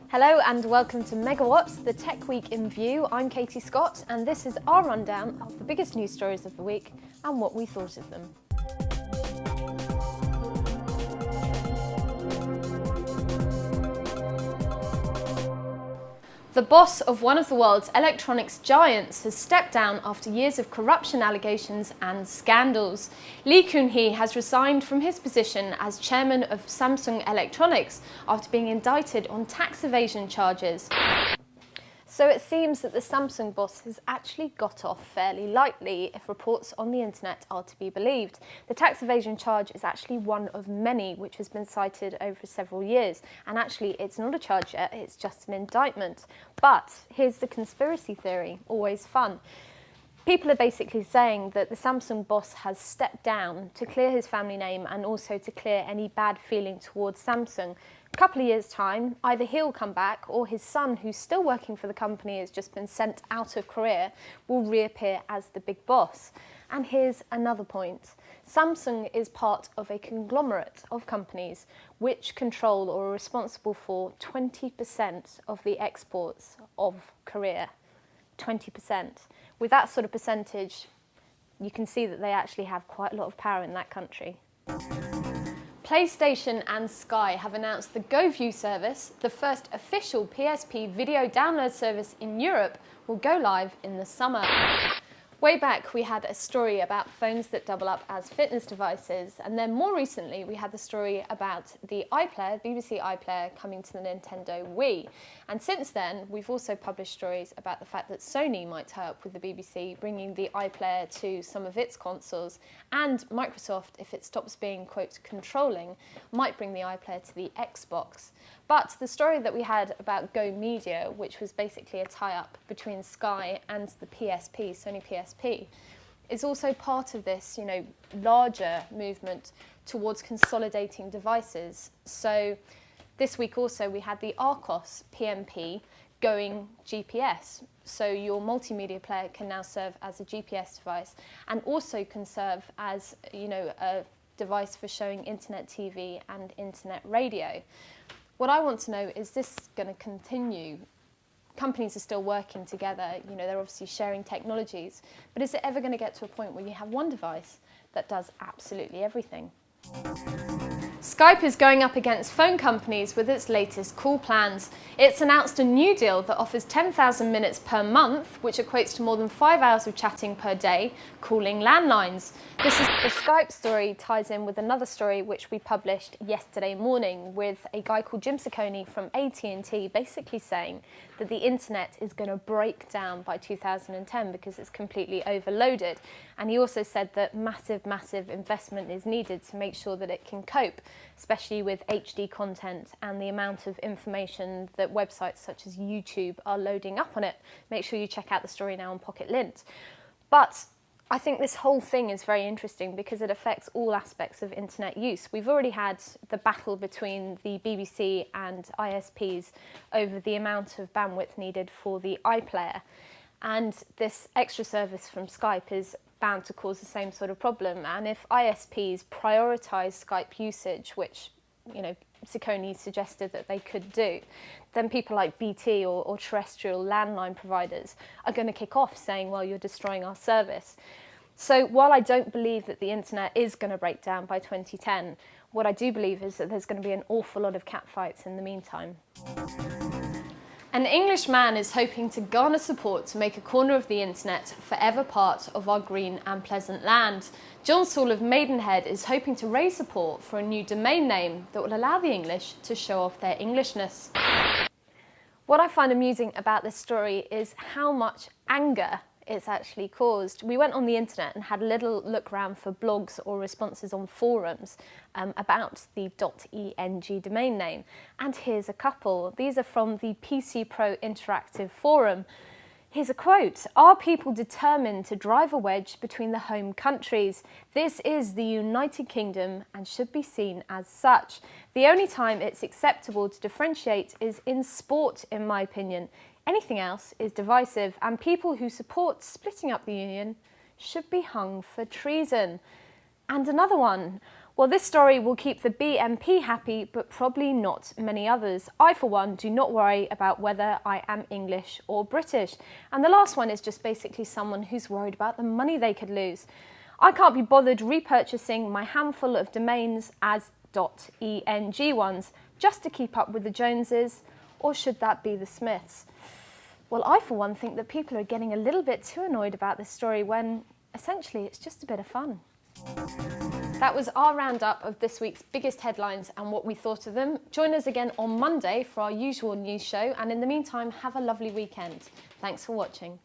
Hello and welcome to Megawhat, the Tech Week in View. I'm Katie Scott and this is our rundown of the biggest news stories of the week and what we thought of them. The boss of one of the world's electronics giants has stepped down after years of corruption allegations and scandals. Lee Kun-hee has resigned from his position as chairman of Samsung Electronics after being indicted on tax evasion charges. So it seems that the Samsung boss has actually got off fairly lightly if reports on the internet are to be believed. The tax evasion charge is actually one of many which has been cited over several years. And actually it's not a charge yet, it's just an indictment. But here's the conspiracy theory, always fun. People are basically saying that the Samsung boss has stepped down to clear his family name and also to clear any bad feeling towards Samsung. A couple of years' time, either he'll come back or his son, who's still working for the company, has just been sent out of Korea, will reappear as the big boss. And here's another point. Samsung is part of a conglomerate of companies which control or are responsible for 20% of the exports of Korea. 20%. With that sort of percentage, you can see that they actually have quite a lot of power in that country. PlayStation and Sky have announced the GoView service, the first official PSP video download service in Europe, will go live in the summer. Way back we had a story about phones that double up as fitness devices, and then more recently we had the story about the iPlayer, BBC iPlayer, coming to the Nintendo Wii. And since then we've also published stories about the fact that Sony might tie up with the BBC, bringing the iPlayer to some of its consoles, and Microsoft, if it stops being, quote, controlling, might bring the iPlayer to the Xbox. But the story that we had about Go Media, which was basically a tie-up between Sky and the PSP, Sony PSP, is also part of this, larger movement towards consolidating devices. So this week also we had the Arcos PMP going GPS. So your multimedia player can now serve as a GPS device and also can serve as, a device for showing internet TV and internet radio. What I want to know, is this going to continue? Companies are still working together, they're obviously sharing technologies, but is it ever going to get to a point where you have one device that does absolutely everything? Skype is going up against phone companies with its latest call plans. It's announced a new deal that offers 10,000 minutes per month, which equates to more than 5 hours of chatting per day, calling landlines. The Skype story ties in with another story which we published yesterday morning with a guy called Jim Ciccone from AT&T basically saying that the internet is going to break down by 2010 because it's completely overloaded. And he also said that massive investment is needed to make sure that it can cope, especially with HD content and the amount of information that websites such as YouTube are loading up on it. Make sure you check out the story now on Pocket Lint. But I think this whole thing is very interesting because it affects all aspects of internet use. We've already had the battle between the BBC and ISPs over the amount of bandwidth needed for the iPlayer. And this extra service from Skype is bound to cause the same sort of problem. And if ISPs prioritise Skype usage, which, Ciccone suggested that they could do, then people like BT or terrestrial landline providers are going to kick off saying, well, you're destroying our service. So while I don't believe that the internet is going to break down by 2010, what I do believe is that there's going to be an awful lot of catfights in the meantime. An English man is hoping to garner support to make a corner of the internet forever part of our green and pleasant land. John Saul of Maidenhead is hoping to raise support for a new domain name that will allow the English to show off their Englishness. What I find amusing about this story is how much anger it's actually caused. We went on the internet and had a little look around for blogs or responses on forums about the .eng domain name. And here's a couple. These are from the PC Pro Interactive Forum. Here's a quote: "Are people determined to drive a wedge between the home countries? This is the United Kingdom and should be seen as such. The only time it's acceptable to differentiate is in sport, in my opinion. Anything else is divisive, and people who support splitting up the union should be hung for treason." And another one: Well, this story will keep the BMP happy, but probably not many others. I, for one, do not worry about whether I am English or British. And the last one is just basically someone who's worried about the money they could lose. I can't be bothered repurchasing my handful of domains as .eng ones just to keep up with the Joneses, or should that be the Smiths? Well, I, for one, think that people are getting a little bit too annoyed about this story when, essentially, it's just a bit of fun. That was our roundup of this week's biggest headlines and what we thought of them. Join us again on Monday for our usual news show, and in the meantime, have a lovely weekend. Thanks for watching.